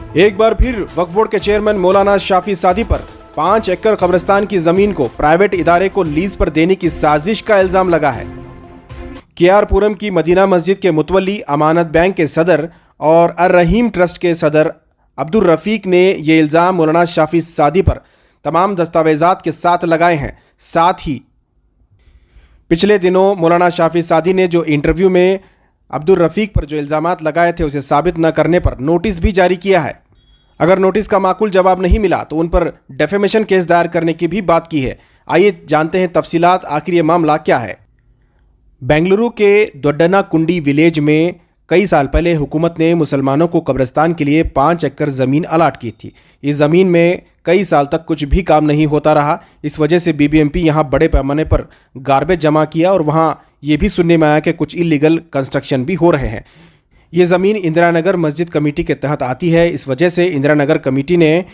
एक बार फिर वक्फ बोर्ड के चेयरमैन मौलाना शाफी सादी पर 5 एकड़ कब्रिस्तान की जमीन को प्राइवेट इदारे को लीज पर देने की साजिश का इल्जाम लगा है। केआरपुरम की मदीना मस्जिद के मुतवल्ली अमानत बैंक के सदर और अर रहीम ट्रस्ट के सदर अब्दुल रफीक ने यह इल्जाम मौलाना शाफी सादी पर तमाम दस्तावेजात के साथ लगाए हैं। साथ ही पिछले दिनों मौलाना शाफी सादी ने जो इंटरव्यू में अब्दुल रफीक पर जो इल्जामात लगाए थे उसे साबित न करने पर नोटिस भी जारी किया है। अगर नोटिस का माकूल जवाब नहीं मिला तो उन पर डेफेमेशन केस दायर करने की भी बात की है। आइए जानते हैं तफसीलात, आखिर ये मामला क्या है। बेंगलुरु के दोड्डनाकुंडी विलेज में कई साल पहले हुकूमत ने मुसलमानों को कब्रिस्तान के लिए 5 एकड़ ज़मीन अलाट की थी। इस ज़मीन में कई साल तक कुछ भी काम नहीं होता रहा। इस वजह से बीबीएमपी यहाँ बड़े पैमाने पर गार्बेज जमा किया और वहाँ ये भी सुनने में आया कि कुछ इलीगल कंस्ट्रक्शन भी हो रहे हैं। ये ज़मीन इंदिरा नगर मस्जिद कमेटी के तहत आती है। इस वजह से इंदिरा नगर कमेटी ने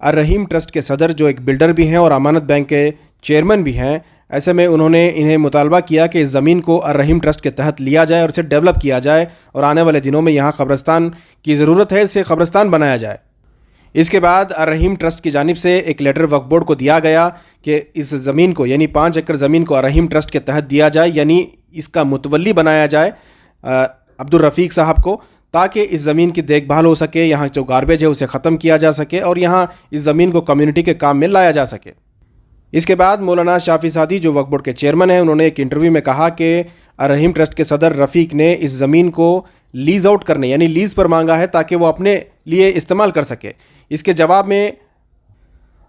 अर रहीम ट्रस्ट के सदर जो एक बिल्डर भी हैं और अमानत बैंक के चेयरमैन भी हैं, ऐसे में उन्होंने इन्हें मुतालबा किया कि इस ज़मीन को अर रहीम ट्रस्ट के तहत लिया जाए और इसे डेवलप किया जाए और आने वाले दिनों में यहाँ कब्रिस्तान की ज़रूरत है, इसे कब्रिस्तान बनाया जाए। इसके बाद अर रहीम ट्रस्ट की जानिब से एक लेटर वक्फ बोर्ड को दिया गया कि इस ज़मीन को यानी 5 एकड़ ज़मीन को अर रहीम ट्रस्ट के तहत दिया जाए, यानी इसका मुतवल्ली बनाया जाए अब्दुल रफ़ीक साहब को, ताकि इस ज़मीन की देखभाल हो सके, यहाँ जो गार्बेज है उसे ख़त्म किया जा सके और यहाँ इस ज़मीन को कम्युनिटी के काम में लाया जा सके। इसके बाद मौलाना शाफी सादी जो वक्फ बोर्ड के चेयरमैन हैं, उन्होंने एक इंटरव्यू में कहा कि अर रहीम ट्रस्ट के सदर रफ़ीक ने इस ज़मीन को लीज़ आउट करने यानी लीज़ पर मांगा है ताकि वो अपने लिए इस्तेमाल कर सके। इसके जवाब में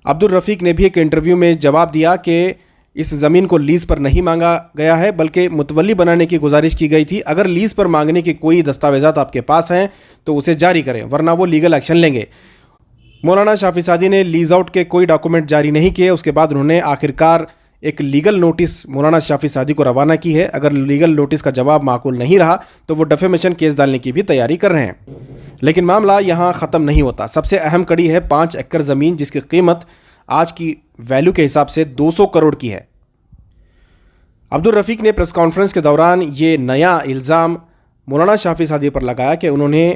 अब्दुल रफ़ीक ने भी एक इंटरव्यू में जवाब दिया कि इस ज़मीन को लीज़ पर नहीं मांगा गया है बल्कि मुतवल्ली बनाने की गुजारिश की गई थी। अगर लीज़ पर मांगने की कोई दस्तावेज़ात आपके पास हैं तो उसे जारी करें, वरना वो लीगल एक्शन लेंगे। मौलाना शाफी सादी ने लीज़ आउट के कोई डॉक्यूमेंट जारी नहीं किए। उसके बाद उन्होंने आखिरकार एक लीगल नोटिस मौलाना शाफी सादी को रवाना की है। अगर लीगल नोटिस का जवाब माकूल नहीं रहा तो वो डेफेमेशन केस डालने की भी तैयारी कर रहे हैं। लेकिन मामला यहाँ ख़त्म नहीं होता। सबसे अहम कड़ी है 5 एकड़ ज़मीन जिसकी कीमत आज की वैल्यू के हिसाब से 200 करोड़ की है। अब्दुल रफ़ीक ने प्रेस कॉन्फ्रेंस के दौरान ये नया इल्ज़ाम मौलाना शाफी सादी पर लगाया कि उन्होंने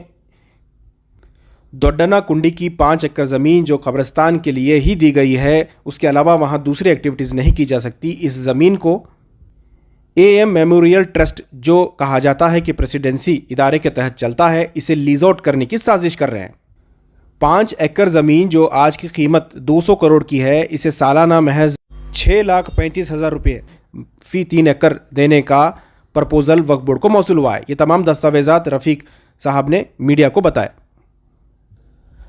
दोड्डनाकुंडी की 5 एकड़ ज़मीन जो कब्रिस्तान के लिए ही दी गई है, उसके अलावा वहाँ दूसरी एक्टिविटीज़ नहीं की जा सकती। इस ज़मीन को AM मेमोरियल ट्रस्ट जो कहा जाता है कि प्रेसिडेंसी इदारे के तहत चलता है, इसे लीज आउट करने की साजिश कर रहे हैं। 5 एकड़ ज़मीन जो आज की कीमत 200 करोड़ की है, इसे सालाना महज 6,35,000 रुपये फ़ी 3 एकड़ देने का प्रपोज़ल वक्फ बोर्ड को मौसूल हुआ है। ये तमाम दस्तावेज़ात रफ़ीक साहब ने मीडिया को बताए।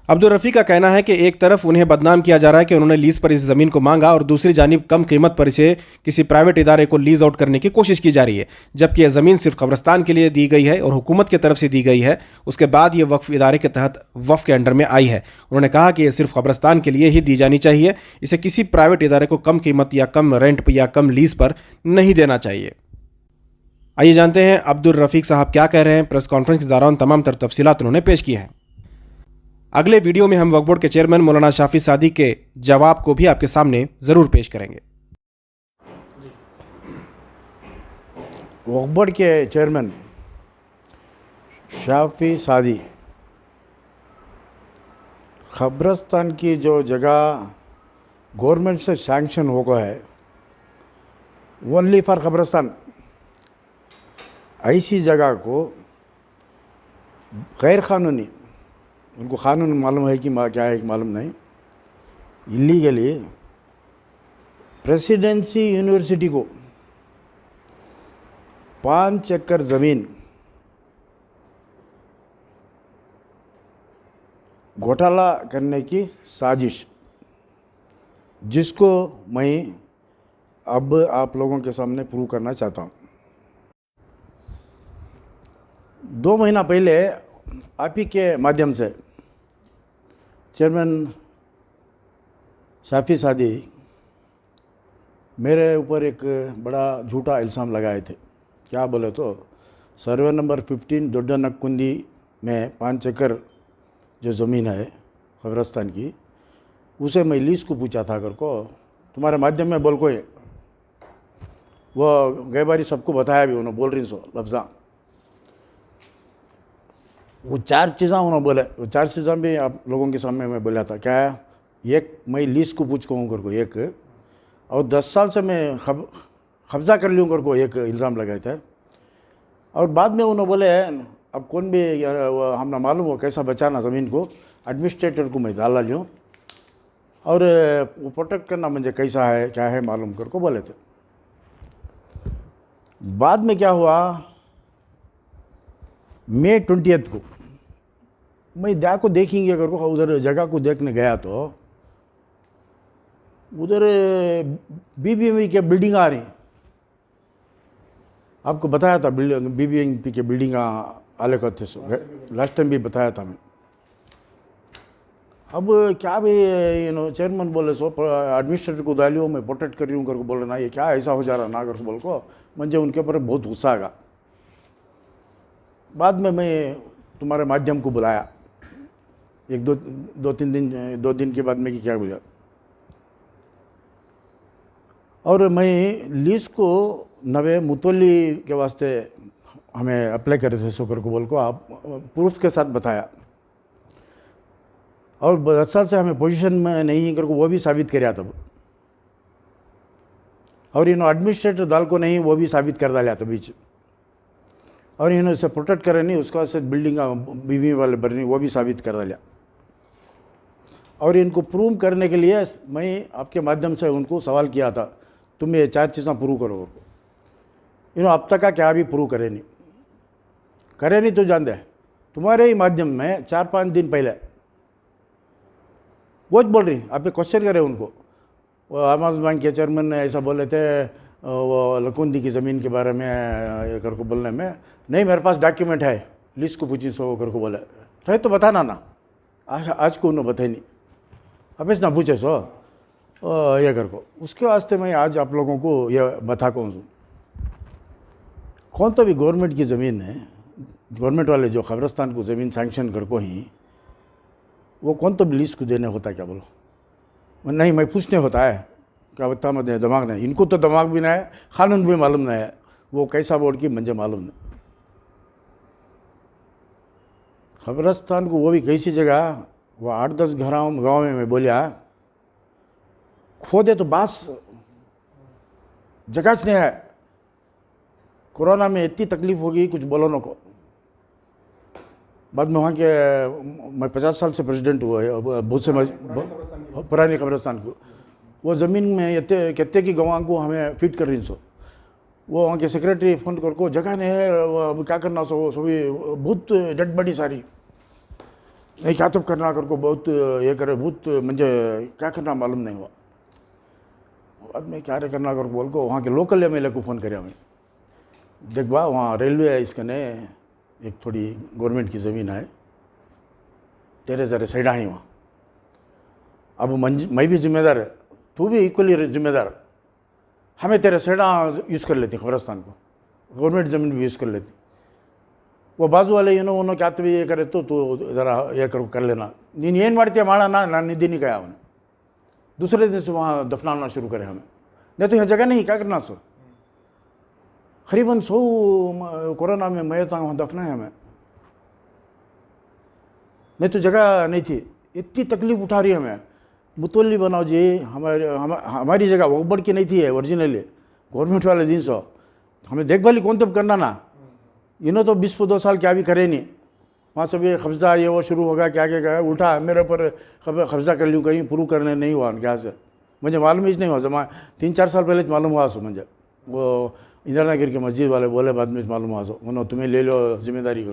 अब्दुल रफ़ीक का कहना है कि एक तरफ उन्हें बदनाम किया जा रहा है कि उन्होंने लीज़ पर इस ज़मीन को मांगा और दूसरी जानिब कम कीमत पर इसे किसी प्राइवेट इदारे को लीज़ आउट करने की कोशिश की जा रही है, जबकि यह ज़मीन सिर्फ कब्रिस्तान के लिए दी गई है और हुकूमत की तरफ से दी गई है। उसके बाद ये वक्फ इदारे के तहत वक्फ के अंडर में आई है। उन्होंने कहा कि यह सिर्फ कब्रिस्तान के लिए ही दी जानी चाहिए, इसे किसी प्राइवेट इदारे को कम कीमत या कम रेंट या कम लीज़ पर नहीं देना चाहिए। आइए जानते हैं अब्दुल रफ़ीक साहब क्या कह रहे हैं। प्रेस कॉन्फ्रेंस के दौरान तमाम तर तफसीलात उन्होंने पेश की हैं। अगले वीडियो में हम वक्फ बोर्ड के चेयरमैन मौलाना शाफी सादी के जवाब को भी आपके सामने ज़रूर पेश करेंगे। वक्फ बोर्ड के चेयरमैन शाफी सादी कब्रिस्तान की जो जगह गवर्नमेंट से सैंक्शन होगा है ओनली फॉर कब्रिस्तान, ऐसी जगह को गैर कानूनी, उनको कानून मालूम है कि क्या है कि मालूम नहीं, इलीगली प्रेसिडेंसी यूनिवर्सिटी को 5 एकड़ ज़मीन घोटाला करने की साजिश, जिसको मैं अब आप लोगों के सामने प्रूव करना चाहता हूँ। 2 महीना पहले आप ही के माध्यम से चेयरमैन शाफी सादी मेरे ऊपर एक बड़ा झूठा इल्ज़ाम लगाए थे। क्या बोले तो सर्वे नंबर 15 दोड्डनाकुंडी में 5 एकड़ जो ज़मीन है कब्रिस्तान की, उसे मैं लीज़ को पूछा था अगर को तुम्हारे माध्यम में बोल को वो गए बारी सबको बताया भी, उन्होंने बोल रही सो लफ्ज़ा वो 4 चीज़ें उन्होंने बोला, वो 4 चीज़ें भी आप लोगों के सामने मैं बोला था। क्या है? एक, मैं लीज को पूछ कहूँ कर को एक, और 10 साल से मैं कब्जा कर लूँ कर को एक इल्ज़ाम लगाए थे। और बाद में उन्होंने बोले अब कौन भी हमने मालूम हो कैसा बचाना ज़मीन को, एडमिनिस्ट्रेटर को मैं डाला लूँ और वो प्रोटेक्ट करना मुझे कैसा है क्या है मालूम कर को बोले थे। बाद में क्या हुआ, मई 20 को मैं को देखेंगे अगर को उधर जगह को देखने गया तो उधर बीबीएमपी के बिल्डिंग आ रही। आपको बताया था बीबीएमपी के बिल्डिंग आले को थे, लास्ट टाइम भी बताया था मैं। अब क्या भी चेयरमैन बोले सो एडमिनिस्ट्रेटर को डालियो मैं प्रोटेक्ट कर रही हूँ करके बोले ना, ये क्या ऐसा हो जा रहा ना कर बोल को मुझे उनके ऊपर बहुत गुस्सा आगा। बाद में मैं तुम्हारे माध्यम को बुलाया, एक दो दिन के बाद में कि क्या बोला, और मैं लीज को नवे मुतवल्ली के वास्ते हमें अप्लाई करे थे सोकर को बोल को आप प्रूफ के साथ बताया, और 10 साल से हमें पोजीशन में नहीं करके वो भी साबित कराया तब, और एडमिनिस्ट्रेटर दल को नहीं वो भी साबित कर डाला था बीच, और इसे प्रोटेक्ट करे नहीं उसका से बिल्डिंग बीवी वाले बरनी वो भी साबित कर डाला। और इनको प्रूव करने के लिए मैं आपके माध्यम से उनको सवाल किया था, तुम ये 4 चीज़ें प्रूव करो। अब तक का क्या भी प्रूव करे नहीं तो जान दे, तुम्हारे ही माध्यम में 4-5 दिन पहले वो बोल रही, आप क्वेश्चन करे उनको, वो आम आदमी बैंक के चेयरमैन ने ऐसा बोले थे वो लकुंदी की ज़मीन के बारे में ये करको बोलने में, नहीं मेरे पास डॉक्यूमेंट है, लिस्ट को पूछी सो करको बोले रहे तो बताना ना, आज को उन्होंने बताई नहीं, अब इस ना पूछे सो ये करको। उसके वास्ते मैं आज आप लोगों को ये बता कौन हूँ, कौन तो भी गवर्नमेंट की ज़मीन है, गवर्नमेंट वाले जो कब्रस्तान को ज़मीन सैंक्शन कर को ही वो कौन तो भी लीज को देने होता है क्या बोलो, नहीं मैं पूछने होता है क्या बता मत दिमाग नहीं, इनको तो दिमाग भी नहीं है, कानून भी मालूम नहीं है, वो कैसा बोर्ड की मुझे मालूम नहीं। कब्रस्तान को वो भी कैसी जगह, वो 8-10 गाँव में मैं बोलिया खोदे तो बास जगह नहीं है। कोरोना में इतनी तकलीफ होगी कुछ बोलो न को। बाद में वहाँ के मैं 50 साल से प्रेसिडेंट हुआ बहुत से पुरानी कब्रस्तान को, वो ज़मीन में कितने की गवां को हमें फिट कर रही सो, वो वहाँ के सेक्रेटरी फ़ोन कर को जगह नहीं है क्या करना सो भी बहुत डेड बॉडी सारी नहीं क्या तो करना कर को बहुत ये करे बहुत मुझे क्या करना मालूम नहीं हुआ। बाद में क्या करना कर बोल को वहाँ के लोकल एमएलए को फ़ोन करे हमें, देख बा वहाँ रेलवे है इसके ने एक थोड़ी गवर्नमेंट की ज़मीन है तेरे ज़रे साइडा ही वहाँ, अब मैं भी जिम्मेदार है तू भी इक्वली जिम्मेदार, हमें तेरे साइडा यूज़ कर लेती कब्रस्तान को, गवर्नमेंट ज़मीन भी यूज़ कर लेती। वो बाजू वाले उन्होंने क्या तो ये करे तो ज़रा ये कर लेना, नीन ಏನು ಮಾಡ್ತೀಯ ಮಾಡೋಣ ನಾನು निधि गया उन्हें दूसरे दिन से वहाँ दफनाना शुरू करे हमें, नहीं तो यहाँ जगह नहीं क्या करना सो। करीबन 100 कोरोना में मैं था वहाँ दफना है हमें, नहीं तो जगह नहीं थी, इतनी तकलीफ उठा रही है हमें। मुतवल्ली बनाओ जी, हमारी जगह वोबड़ की नहीं थी है ओरिजिनली, गवर्नमेंट वाले दिन सो हमें देखभाली कौन तब करना ना, तो 20-2 साल क्या भी करे नहीं, वहाँ से भी कब्ज़ा ये वो शुरू होगा क्या क्या उठा मेरे ऊपर कब्ज़ा कर लूँ कहीं प्रूव करने नहीं हुआ क्या से मुझे मालूम ही नहीं हुआ। जमा 3-4 साल पहले मालूम हुआ सो मुझे, वो इंदिरा नगर के मस्जिद वाले बोले बाद में मालूम हुआ सो उन्होंने तुम्हें ले लो जिम्मेदारी को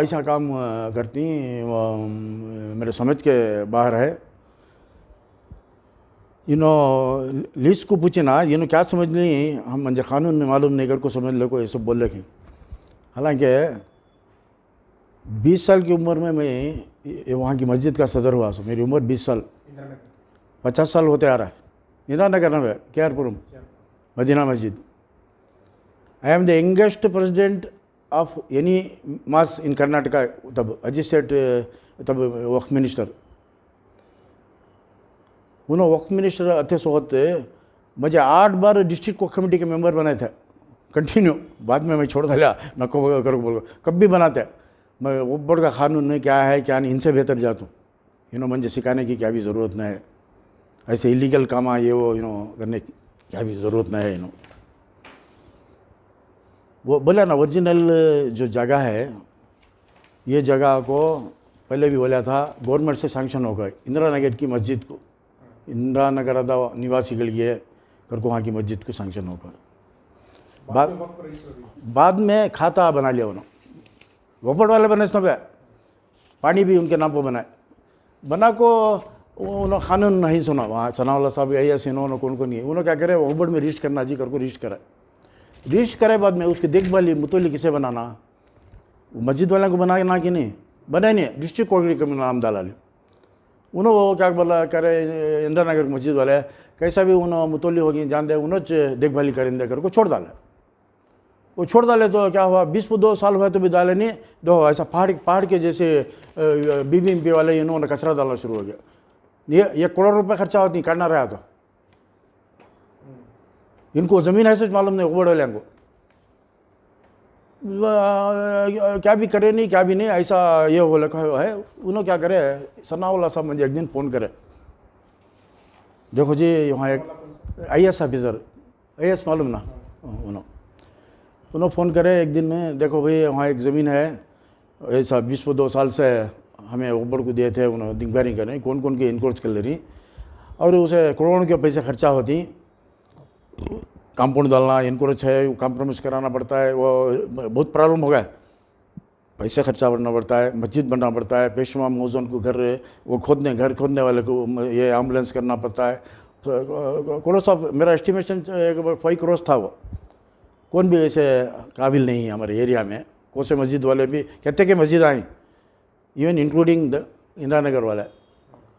ऐसा काम करती मेरे समझ के बाहर है। लीज को पूछे ना क्या समझ नहीं, हम मुझे कानून में मालूम नहीं कर को समझ लो को ये सब बोल रखे। हालांकि 20 साल की उम्र में मैं वहाँ की मस्जिद का सदर हुआ सो, मेरी उम्र 20 साल 50 साल होते आ रहा है। इंदिरा नगर में KR Puram Madina Masjid. I am the youngest president of any mass in Karnataka, तब अजीत सेठ तब वक्फ मिनिस्टर, उन्होंने वक्फ मिनिस्टर अच्छे से होते मुझे 8 बार डिस्ट्रिक्ट वक्फ कमेटी के मेंबर बनाए थे कंटिन्यू। बाद में मैं छोड़ दिया, नको करो बोल कब भी बनाते मैं वो बोर्ड का कानून नहीं क्या है क्या नहीं, इनसे बेहतर जाता हूँ। मुझे सिखाने की क्या भी ज़रूरत नहीं है, ऐसे इलीगल काम ये वो करने की क्या भी ज़रूरत नहीं है। वो बोला ना ओरिजिनल जो जगह है, ये जगह को पहले भी बोला था गवर्नमेंट से सैंक्शन हो गए। इंदिरा नगर की मस्जिद को, इंदिरा नगर निवासिಗಳಿಗೆ करको वहाँ की मस्जिद को सैंक्शन हो गए। बाद में खाता बना लिया उन्होंने, वोपड़ वाले बने इसमें पे पानी भी उनके नाम पर बनाए, बना को उन्होंने कानून नहीं सुना। वहाँ सनाउल्ला साहब ऐसे इन्होंने कौन को नहीं, उन्होंने क्या करे वोपड़ में रजिस्टर करना जी करको रजिस्टर करे बाद में उसकी देखभाली मुतोली किसे बनाना, मस्जिद वाले को बनाना कि नहीं बनाए नहीं, डिस्ट्रिक्ट कोर्ट के नाम डाला लिया उन्होंने। वो क्या बोला करे इंदिरा नगर मस्जिद वाले कैसा भी उन्होंने मुतोली होगी जान दे उन्होंने देखभाली करेंगे करको छोड़ डाले। वो छोड़ डाले तो क्या हुआ 20-2 साल हुआ तो भी डाले नहीं, दो ऐसा पहाड़ के जैसे BBMP वाले इन्होंने कचरा डालना शुरू हो गया। ये करोड़ रुपए खर्चा होती करना रहा तो इनको ज़मीन ऐसे मालूम नहीं उबड़ वाले को क्या भी करे नहीं क्या भी नहीं ऐसा ये हो लगा है। उन्होंने क्या करे सनाउल्ला साहब मुझे एक दिन फ़ोन करे, देखो जी वहाँ एक IAS ऑफिसर IAS मालूम ना, उन्होंने फ़ोन करे एक दिन में, देखो भाई वहाँ एक ज़मीन है ऐसा 20-2 साल से हमें ऊपर को दिए थे, उन्होंने इंक्वायरी करें कौन कौन की इनक्रोच कर ले रही और उसे करोड़ों के पैसे खर्चा होती, कंपाउंड डालना इनक्रोच है, कॉम्प्रोमाइज़ कराना पड़ता है, वो बहुत प्रॉब्लम हो गया, पैसे खर्चा करना पड़ता है, मस्जिद बनना पड़ता है, पेशवा मौजून को घर वो घर खोदने वाले को ये एम्बुलेंस करना पड़ता है। करोड़ साहब मेरा एस्टिमेशन 5 करोड़ था। वो कौन भी ऐसे काबिल नहीं है हमारे एरिया में, कौन से मस्जिद वाले भी कहते कि मस्जिद I even including the Indira Nagar वाला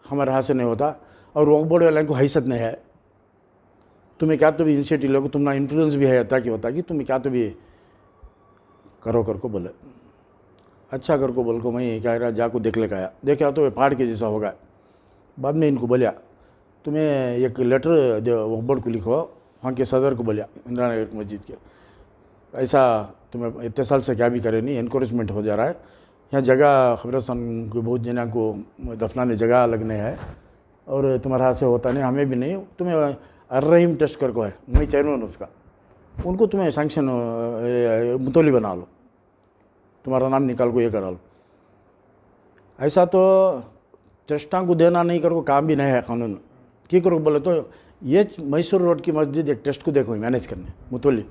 हमारे हाथ से नहीं होता और वक्फ बोर्ड वाले को हैसियत नहीं है। तुम्हें क्या तो भी इनिशिएटिव लो, तुम्हारा इन्फ्लुएंस भी है ताकि होता कि तुम्हें क्या तो भी करो करको बोले, अच्छा करको बोल को मैं क्या रहा जाको देख ले आया, देखा तो पहाड़ के जैसा होगा। बाद में इनको बोलिया तुम्हें एक लेटर दे वक्फ बोर्ड को लिखो, वहाँ के सदर को बोलिया इंदिरा नगर मस्जिद के, ऐसा तुम्हें इतने साल से क्या भी करे नहीं, इनक्रोचमेंट हो जा रहा है, यहाँ जगह खबरस्तान को बहुत जना को दफनाने जगह लगने है और तुम्हारे हाथ से होता नहीं, हमें भी नहीं, तुम्हें अर्रहीम टेस्ट करको है, मैं चेयरमैन उसका, उनको तुम्हें सैंक्शन मुतोली बना लो, तुम्हारा नाम निकाल को ये करा लो। ऐसा तो ट्रस्टां को देना नहीं करो काम भी नहीं है कानून की करो बोले तो ये मैसूर रोड की मस्जिद एक ट्रस्ट को देखो मैनेज करने मुतोली,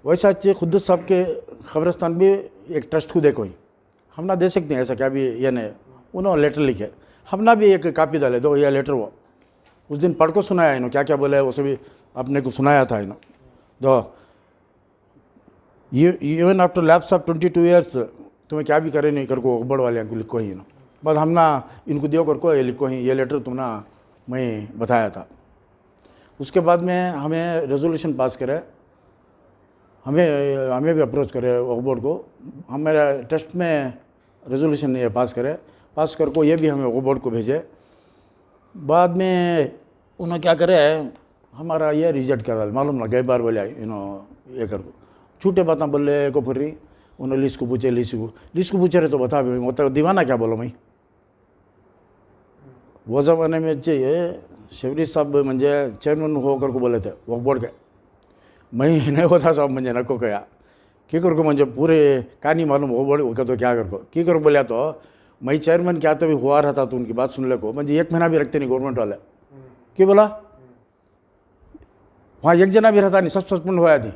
वैसा अच्छे खुद साहब के खबरस्तान भी एक ट्रस्ट को देखो ही हम ना दे सकते हैं, ऐसा क्या भी ये नहीं। उन्होंने लेटर लिखे, हम ना भी एक कापी डाले दो ये लेटर, वो उस दिन पढ़ को सुनाया इन्होंने क्या क्या बोला है वो सभी अपने को सुनाया था इन्होंने। दो even after lapse of 22 years तुम्हें क्या भी करे नहीं करको बड़ वाले को लिखो ही ना, बस हम ना इनको दियो करको ये लिखो ही ये लेटर तुम ना मैं बताया था। उसके बाद में हमें रेजोल्यूशन पास करे, हमें भी अप्रोच करे वक्फ बोर्ड को, हमारे टेस्ट में रेजोल्यूशन ये पास करे, पास करको ये भी हमें वक्फ बोर्ड को भेजे। बाद में उन्होंने क्या करे हमारा ये रिजेक्ट करा, मालूम ना गई बार बोले ये कर छूटे बातें बोले को फिर रही उन्होंने लिस्ट को पूछे, लिस्ट को पूछे रहे तो बता भी मतलब दीवाना क्या बोलो मैं। वो ज़माने में चाहिए शबरी साहब म्हणजे चेयरमैन होकर को बोले थे वक्फ बोर्ड के, मैं नहीं होता साहब मुझे नको कया की कर को मुझे पूरे कहानी मालूम वक्फ बोर्ड वो तो क्या कर को की कर बोलिया तो मैं चेयरमैन क्या तो भी हुआ रहा था तो उनकी बात सुन ले को मुझे 1 महीना भी रखते नहीं गवर्नमेंट वाले की बोला वहाँ एक जना भी रहता नहीं, सब सस्पेंड हुआ थी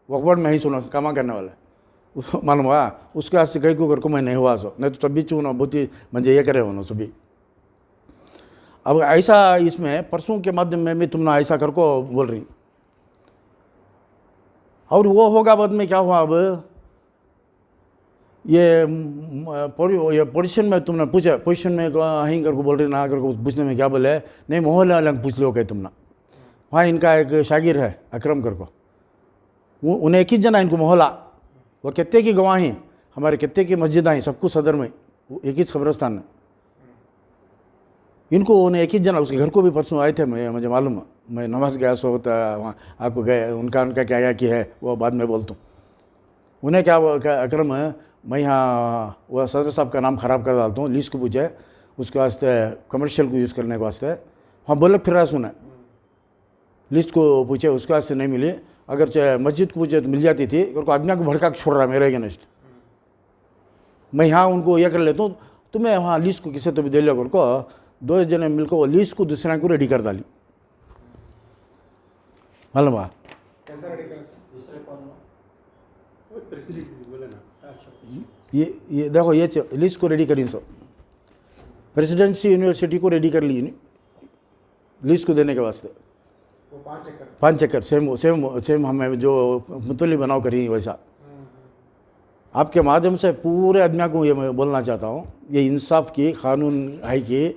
वक्फ बोर्ड में ही सुनो कामा करने वाला मालूम हुआ उसके हाथ से कहीं को करको मैं नहीं हुआ सो नहीं तो तब भी चूना बहुत ही मुझे ये करे होना सभी। अब ऐसा इसमें परसों के माध्यम में भी तुम ना ऐसा करको बोल रही और वो होगा बाद में क्या हुआ। अब ये पोजीशन में तुमने पूछा, पोजीशन में अहीं करको बोल रही ना करको पूछने में क्या बोले नहीं मोहल्ले वाले पूछ लो कहीं तुमने, वहाँ इनका एक शागिर है अकरम करको, वो उन्हें 21 जना इनको मोहल्ला, वो कितने की गवाही हमारे कितने की मस्जिद आई सबको सदर में एक ही खबरस्तान में इनको उन्हें एक ही जना उसके घर को भी परसों आए थे, मुझे मालूम है, मैं नमाज गया सो होता वहाँ आपको गए, उनका क्या क्या की है वो बाद में बोलता हूँ। उन्हें क्या अक्रम है, मैं यहाँ वह सदर साहब का नाम ख़राब कर डालता हूँ, लीज को पूछे उसके वास्ते कमर्शियल को यूज़ करने के वास्ते, हाँ बोल फिर रहा सुना, लिस्ट को पूछे उसके वास्ते नहीं मिली, अगर चाहे मस्जिद को पूछे तो मिल जाती थी, उनको आज्ञा को भड़का छोड़ रहा मेरे अगेंस्ट। मैं यहाँ उनको यह कर लेता हूँ, तो मैं वहाँ लिस्ट को किसी तो भी दे लिया, उनको 2 जने मिलकर वो लिस्ट को दूसरे को रेडी कर डाली, मालूम है कैसा रेडी करें दूसरे कौन ये देखो ये लिस्ट को रेडी करी सो प्रेसिडेंसी यूनिवर्सिटी को रेडी कर ली लिस्ट को देने के वास्ते, वो 5 एकड़ सेम हमें जो मुतली बनाओ करी वैसा। आपके माध्यम से पूरे आदमियों को ये मैं बोलना चाहता हूँ, ये इंसाफ की कानून है कि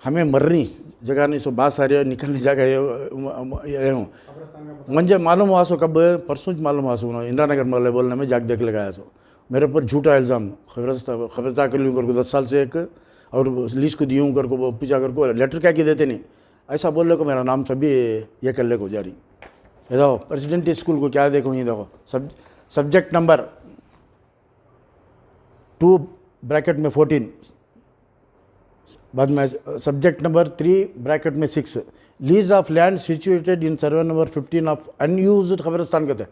हमें मरनी जगह नहीं, सो बात सारे निकलने जगह हूँ। मुझे मालूम हुआ सो कब परसों मालूम हुआ सो इंदिरा नगर में बोलने में जाग देख लगाया सो मेरे ऊपर झूठा इल्ज़ाम खबरदार कर लूँ कर 10 साल से एक, और लिस्ट को दी हूँ कर को पूछा कर को लेटर क्या कि देते नहीं, ऐसा बोल ले को मेरा नाम सभी ये कर ले को जारी। ये देखो प्रेसिडेंट स्कूल को क्या देखो, ये देखो सब्जेक्ट नंबर 2 ब्रैकेट में 14, बाद में सब्जेक्ट नंबर 3 ब्रैकेट में 6, lease of land situated in survey number 15 of unused khabristan कहते हैं,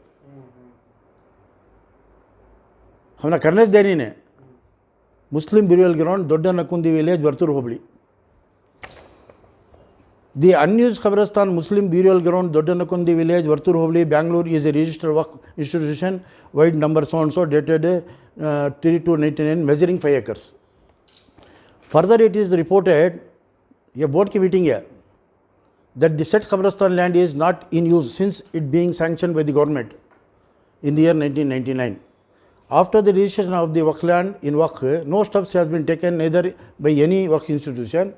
हमने करने देनी ने Muslim burial ground Dodda Nakkundi village Varthur hobli. The unused Khabristan Muslim Burial Ground, Dodanakundi Village, Vartur Hobli, Bangalore is a registered work institution, wide number so and so, dated 3299, measuring 5 acres. Further, it is reported, a board की meeting है, that the said Khabristan land is not in use since it being sanctioned by the government in the year 1999. After the registration of the Waqf land in Waqf, no steps has been taken neither by any Waqf institution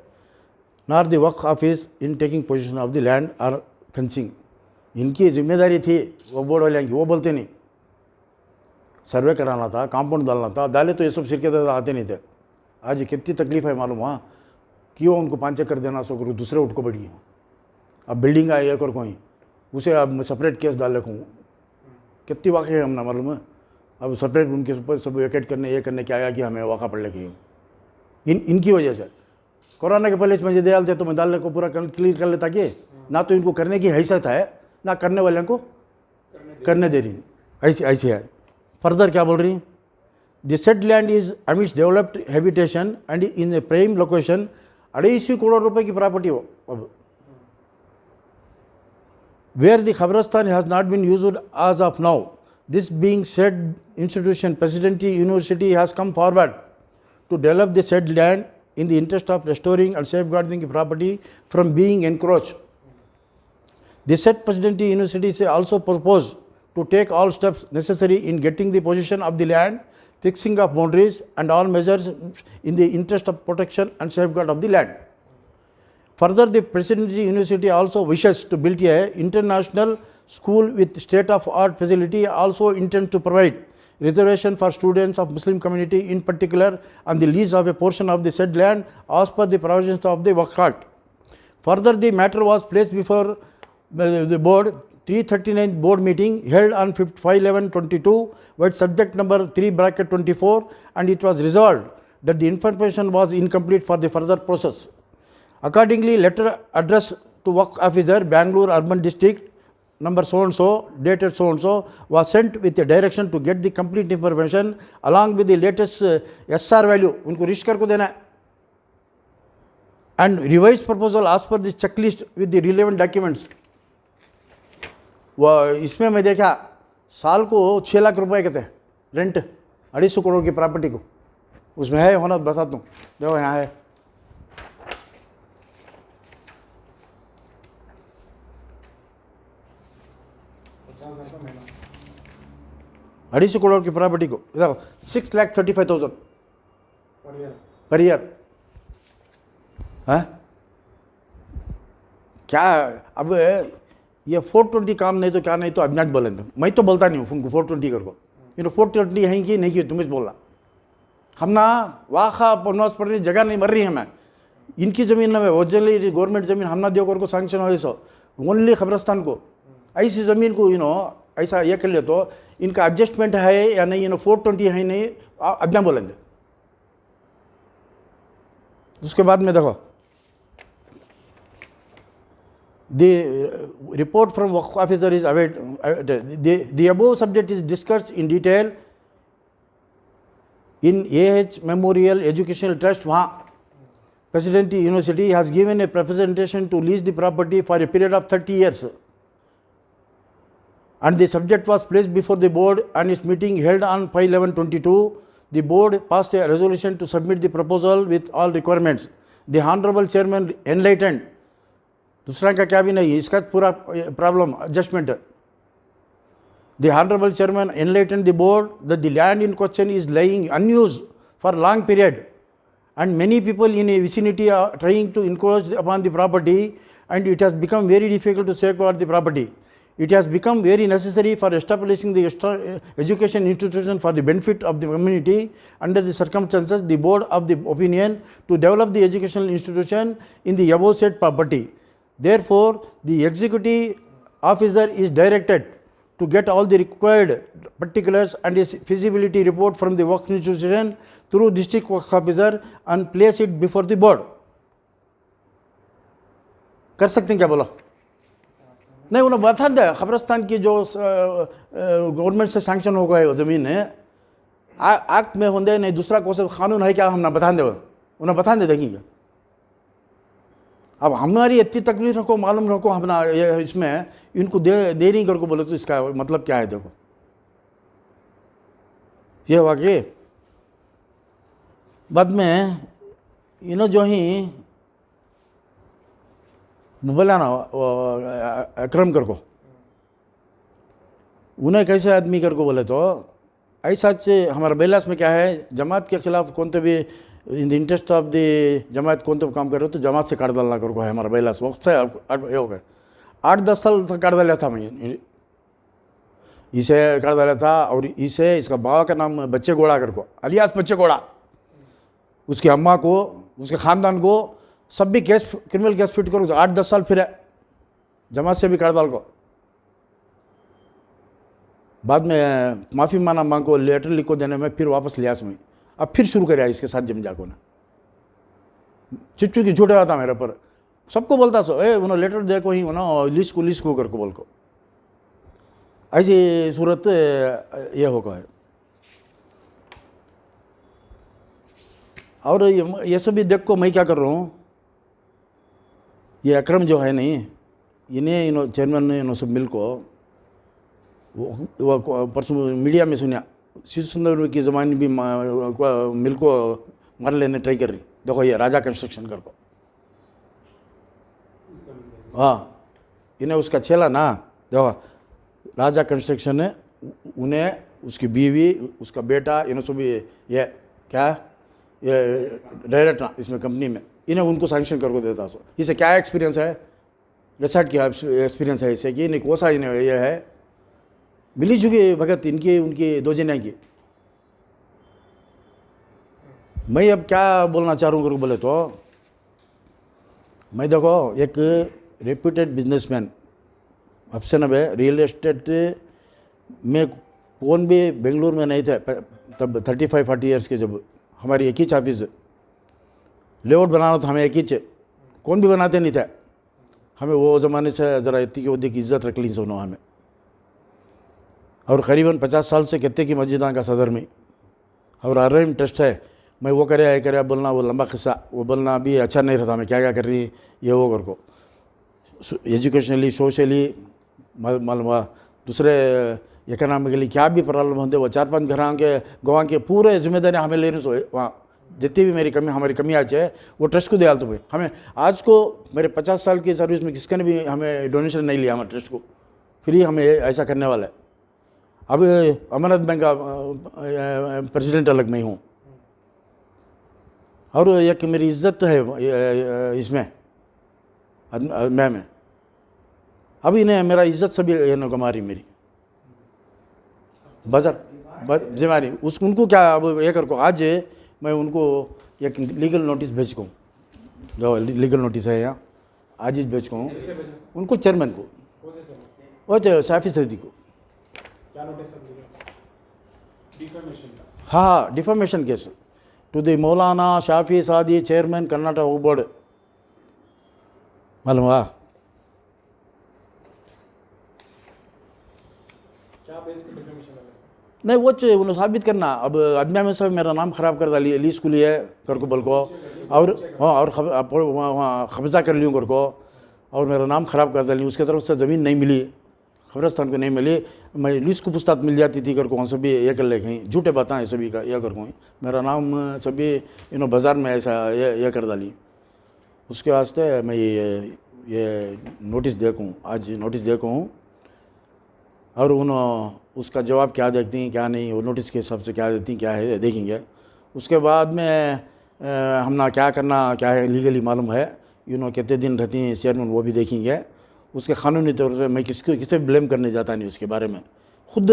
nor the Waqf office in taking possession of the land or fencing. इनकी जिम्मेदारी थी वो board वाले की, वो बोलते नहीं, सर्वे कराना था, कंपाउंड डालना था, डाले तो ये सब शिरकत आते नहीं थे। आज कितनी तकलीफ है मालूम, वहाँ क्यों उनको 5 एकड़ देना, सो करो दूसरे उठ को बढ़ी है। अब बिल्डिंग आई एक और कोई उसे अब सेपरेट केस डाल रखूँ, कितनी वाक़ई है हमने मालूम है। अब सेपरेट उनके ऊपर सब वेकेट करने ये करने क्या आया कि हमें वाक़ा पड़ लगी इनकी वजह से। कोरोना के पहले मुझे दे डालते तो मैं डालने को पूरा क्लियर कर लेता कि ना तो इनको करने की हैसियत है ना करने वाले को करने दे रही, ऐसी है। फर्दर क्या बोल रही, the said land is amidst developed habitation and in A prime location, 250 crore रुपए की प्रॉपर्टी हो अब, where the Khabristan has not been used as of now. This being said, institution Presidency University has come forward to develop the said land in the interest of restoring and safeguarding the property from being encroached. The said Presidency University also proposed to take all steps necessary in getting the possession of the land, fixing of boundaries and all measures in the interest of protection and safeguard of the land. Further, the Presidency University also wishes to build a international school with state-of-art facility, also intends to provide reservation for students of Muslim community, in particular on the lease of a portion of the said land as per the provisions of the Waqf Act. Further, the matter was placed before the board 339th board meeting held on 5/11/22 with subject number 3/24, and it was resolved that the information was incomplete for the further process. Accordingly, letter addressed to Waqf officer, Bangalore Urban District, number so and so, dated so and so, was sent with a direction to get the complete information along with the latest SR value, उनको रिश्कर को देना है, and revised proposal as per the checklist with the relevant documents. वह इसमें मैं देखा साल को 6 लाख रुपए कहते हैं रेंट, 250 करोड़ की प्रॉपर्टी को, उसमें है होना बताता हूँ, देखो यहाँ है 250 करोड़ की प्रॉपर्टी को, देखो 6,35,000 पर ईयर है। क्या अब ये 420 काम नहीं तो क्या नहीं तो अज्ञात बोलेंगे, मैं तो बोलता नहीं हूँ उनको 420 कर को, 420 है कि नहीं कि तुम्हें बोलना, हम ना वाखा बनवास पड़ रही जगह नहीं मर रही है, मैं इनकी ज़मीन में ओरिजिनली गवर्नमेंट ज़मीन हमना देवकर को सैंक्शन हो सो ओनली खबरस्तान को ऐसी ज़मीन को ऐसा ये कर ले तो इनका एडजस्टमेंट है या नहीं 420 है नहीं अब ना बोलेंगे। उसके बाद में देखो the report from Waqf officer is the above subject is discussed in detail in AH Memorial Educational Trust. वहाँ President University has given a representation to lease the property for a period of 30 years. And the subject was placed before the board and its meeting held on 5/11/22. The board passed a resolution to submit the proposal with all requirements. The Honorable Chairman enlightened. दूसरा का क्या भी नहीं, इसका पूरा problem adjustment है. The Honorable Chairman enlightened the board that the land in question is lying unused for long period and many people in a vicinity are trying to encroach upon the property and it has become very difficult to safeguard the property. It has become very necessary for establishing the education institution for the benefit of the community. Under the circumstances, the board of the opinion to develop the educational institution in the above said property. Therefore, the executive officer is directed to get all the required particulars and a feasibility report from the work institution through district work officer and place it before the board. कर सकते हैं क्या बोला? नहीं, उन्हें बता दे खबरस्तान की जो गवर्नमेंट से सैंक्शन हो गए ज़मीन है एक्ट में होंगे नहीं, दूसरा कौन सा कानून है क्या, हम ना बता दे, उन्हें बता दे देंगे. अब हमारी इतनी तकलीफ रखो, मालूम रखो, हम ना इसमें इनको दे नहीं कर को बोले तो इसका मतलब क्या है? देखो ये हुआ कि बाद में जो ही बोला ना अक्रम कर को, उन्हें कैसे आदमी कर को बोले तो ऐसा हमारा बेलास में क्या है, जमात के खिलाफ कौन तो भी in the interest of the jamaat कौन तो काम कर रहे हो तो जमात से काट डालना कर को है हमारा बेलास. वक्त से ये हो गए 8-10 साल से काट डाला था मैं, इसे काट डाला था. और इसे इसका बाबा का नाम बच्चे घोड़ा कर को, अलियास बच्चे घोड़ा, उसकी अम्मा को, उसके ख़ानदान को सब भी केस, क्रिमिनल केस फिट करो तो 8-10 साल फिर जमात से भी काट डाल को. बाद में माफ़ी माना मांग को लेटर लिखो देने में फिर वापस लिया मैं. अब फिर शुरू करे इसके साथ जम जाको ना चिट्ठू की झूठे आता मेरे पर, सबको बोलता सो उन्होंने लेटर देखो ही लिस्ट को कर को बोल को. ऐसी सूरत ये होगा है. और ये सब भी देख को मैं क्या कर रहा हूँ, ये अक्रम जो है नहीं, इन्हें चेयरमैन ने सब मिल को वो परसों मीडिया में सुना शिशु सुंदर की ज़माने भी मिल को मार लेने ट्राई कर रही. देखो ये राजा कंस्ट्रक्शन कर को, हाँ इन्हें उसका छेला ना, देखो राजा कंस्ट्रक्शन है, उन्हें उसकी बीवी, उसका बेटा, इन्हें सब ये क्या ये डायरेक्ट ना इसमें कंपनी में इन्हें उनको सैंक्शन करके देता. सो इसे क्या एक्सपीरियंस है, रिसर्च क्या एक्सपीरियंस है इसे कि नहीं कोसा इन्हें ये है मिली जुगी भगत इनकी उनकी दो जने की. मैं अब क्या बोलना चाह रहा हूँ बोले तो मैं देखो एक रेप्यूटेड बिजनेसमैन अफसन अब रियल एस्टेट में कौन भी बेंगलुरु में नहीं थे तब 35-40 ईयर्स के, जब हमारी एक ही ऑफिस लेआउट बनाना तो हमें एक ही कौन भी बनाते नहीं थे. हमें वो ज़माने से ज़रा इतनी की उद्दी की इज्जत रख ली सुनो हमें. और करीबन 50 साल से कितने की मस्जिदा का सदर में और आरएम ट्रस्ट है. मैं वो करे बोलना, वो लंबा किस्सा वो बोलना अभी अच्छा नहीं रहता. मैं क्या क्या कर रही ये वो कर को एजुकेशनली सोशली मालूम दूसरे इकोनॉमिकली क्या भी प्रॉब्लम होते वो 4-5 घर के गवाह के पूरे जिम्मेदारी हमें ले रही. सो वहाँ जितनी भी मेरी कमी हमारी कमी आज है वो ट्रस्ट को दे तो भाई हमें आज को मेरे 50 साल की सर्विस में किसने भी हमें डोनेशन नहीं लिया हमारे ट्रस्ट को, फिर ही हमें ऐसा करने वाला है. अब अमरनाथ बैंक का प्रेसिडेंट अलग मैं हूँ और एक मेरी इज्जत है इसमें मैं अब इन्हें मेरा इज्जत सभी गंवा रही मेरी बजट जिम्मेदारी उनको क्या अब ये कर को आज मैं उनको एक लीगल नोटिस भेज को जो लीगल नोटिस है यहाँ आज ही भेज को हूँ उनको, चेयरमैन को, कौन से चैनल? वो तो शाफी सदी को। क्या नोटिस है? डिफेमेशन का। हाँ, डिफॉर्मेशन केस टू द मौलाना शाफी सादी चेयरमैन कर्नाटक वक्फ बोर्ड, मालूम हुआ? क्या बेस पे डिफेमेशन है? नहीं वो उन्हें साबित करना। अब अदमिया में सब मेरा नाम खराब कर डाली लीज को लिए कर को बल को, और हाँ, और वहाँ कब्जा कर लियूँ कर को, और मेरा नाम खराब कर डाली। उसके तरफ से ज़मीन नहीं मिली, खबरस्तान को नहीं मिली, मैं लीज को पूछताछ मिल जाती थी कर को, वहाँ सभी ये कर ले कहीं झूठे बताएं सभी का यह कर को, मेरा नाम सभी बाज़ार में ऐसा ये कर डाली। उसके वास्ते मैं ये नोटिस देखूँ, आज नोटिस देखूँ, और उसका जवाब क्या देखती हैं क्या नहीं, वो नोटिस के हिसाब से क्या देती हैं क्या है देखेंगे। उसके बाद में हम ना क्या करना क्या है लीगली मालूम है, कितने दिन रहती हैं चेयरमैन वो भी देखेंगे। उसके कानूनी तौर पर मैं किसे ब्लेम करने जाता नहीं, उसके बारे में खुद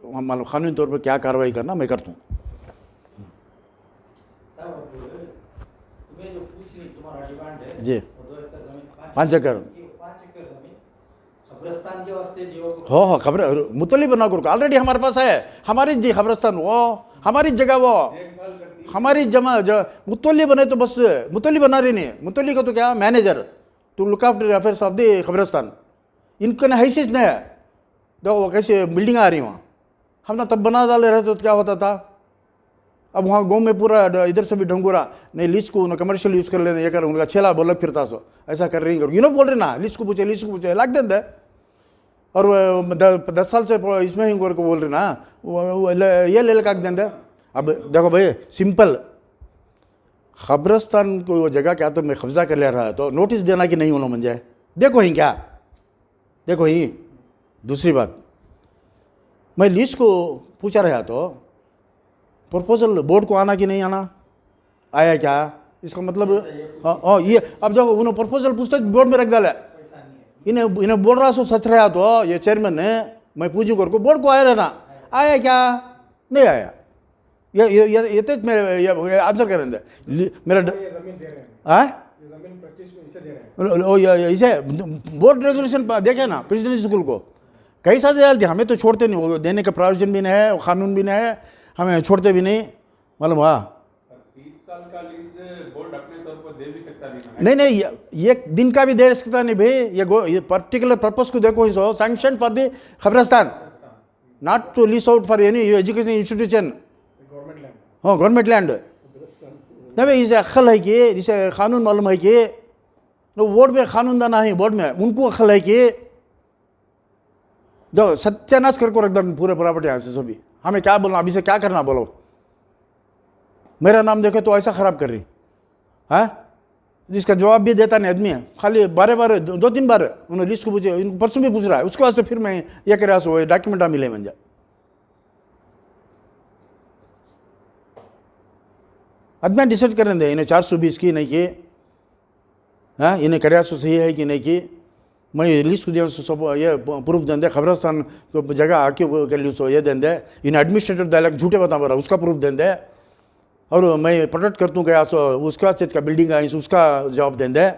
मालूम कानूनी तौर पर क्या कार्रवाई करना मैं करता हूँ। तुम्हें जो पूछ रही तुम्हारा डिमांड है जी, 2 एकड़ जमीन, 5 एकड़ 5 एकड़ जमीन कब्रिस्तान के वास्ते दियो। हो खबर मुतली बना कर ऑलरेडी हमारे पास है, हमारी जी खबरस्तान वो हमारी जगह, वो हमारी मुतली बने तो बस मुतली बना रही नहीं, मुतली का तो क्या manager to look after affairs of the khabristan, इनका हैसियत नहीं है। देखो वो कैसे बिल्डिंग आ रही वहाँ, हम ना तब बना डाले रहे तो क्या होता था। अब वहाँ गाँव में पूरा इधर से भी ढंगूरा नहीं, लीज को कमर्शियल यूज़ कर लेते, ये कर उनका छेला बोल फिरता सो ऐसा कर रही करो, बोल रहे ना लीज को पूछे लाग देते हैं। और 10 साल से इसमें ही को बोल रहे ना ये ले काट देंगे। अब देखो भाई सिंपल, खबरस्तान को वो जगह क्या तो मैं कब्जा कर ले रहा है तो नोटिस देना कि नहीं होना मन जाए, देखो ही क्या, देखो ही। दूसरी बात, मैं लीज को पूछा रहा तो प्रपोजल बोर्ड को आना कि नहीं आना, आया क्या, इसका मतलब हाँ ये अब जब उन्होंने प्रपोजल पूछता बोर्ड में रख डाला, इन्हें बोल रहा सो सच रहा तो ये चेयरमैन ने मैं पूछू करको बोर्ड को आया रहना, आया क्या नहीं आया, ये तो मैं ये आंसर करेंगे मेरा ये जमीन दे रहे हैं, हाँ ये जमीन प्रेस्टीज को इसे दे रहे हैं। इसे बोर्ड रेजोल्यूशन देखे ना प्रेसिडेंसी स्कूल को कई सारे डालते, हमें तो छोड़ते नहीं, वो देने का प्रोविजन भी नहीं है, कानून भी नहीं है, हमें छोड़ते भी नहीं मालूम। हाँ 30 साल का लीज बोर्ड अपने तौर पर दे भी सकता नहीं नहीं ये दिन का भी दे सकता नहीं भाई, ये पर्टिकुलर पर्पस को देखो, so sanction for the khabristan, not to lease out for any education institution. Government land, हाँ गवर्नमेंट लैंड नहीं भाई, इसे अक्ल है कि जिसे कानून मालूम है कि बोर्ड में कानून दाना है, बोर्ड में उनको अक्ल है कि जो सत्यानाश करके रख दो पूरे प्रॉपर्टी यहाँ से सभी। हमें क्या बोलना, अभी से क्या करना बोलो, मेरा नाम देखे तो ऐसा खराब कर रही है, जिसका जवाब भी देता नहीं आदमी है, खाली बार 2-3 बार उन्होंने लिस्ट को पूछे, परसों भी पूछ रहा है, उसके वास्ते फिर मैं ये कह रहा डॉक्यूमेंट मिले मंजा। आदमी डिसाइड करें दे इन्हें 420 की नहीं की, हाँ इन्हें कराया सही है कि नहीं की, मैं लिस्ट को दिया सब ये प्रूफ दें दे, खबरस्तान को जगह आके कर ली सो ये दें दे, इन्हें एडमिनिस्ट्रेटिव डायलॉग झूठे बता रहा उसका प्रूफ दें दे, और मैं प्रोटेक्ट करता हूँ क्या सो उसका चीज का बिल्डिंग आई उसका जवाब दें दे।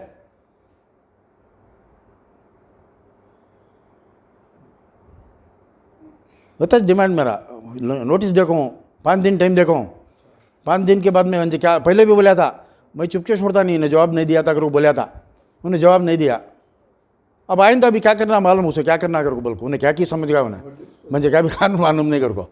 बता डिमांड मेरा नोटिस देखो, 5 दिन टाइम देखो, 5 दिन के बाद में मुझे क्या पहले भी बोला था, मैं चुपके छोड़ता नहीं, इन्हें जवाब नहीं दिया था करो बोला था, उन्हें जवाब नहीं दिया। अब आइंदा अभी क्या करना मालूम, उसे क्या करना करो बोल को, उन्हें क्या की समझ गया उन्हें मुझे क्या भी कानून मालूम नहीं कर को।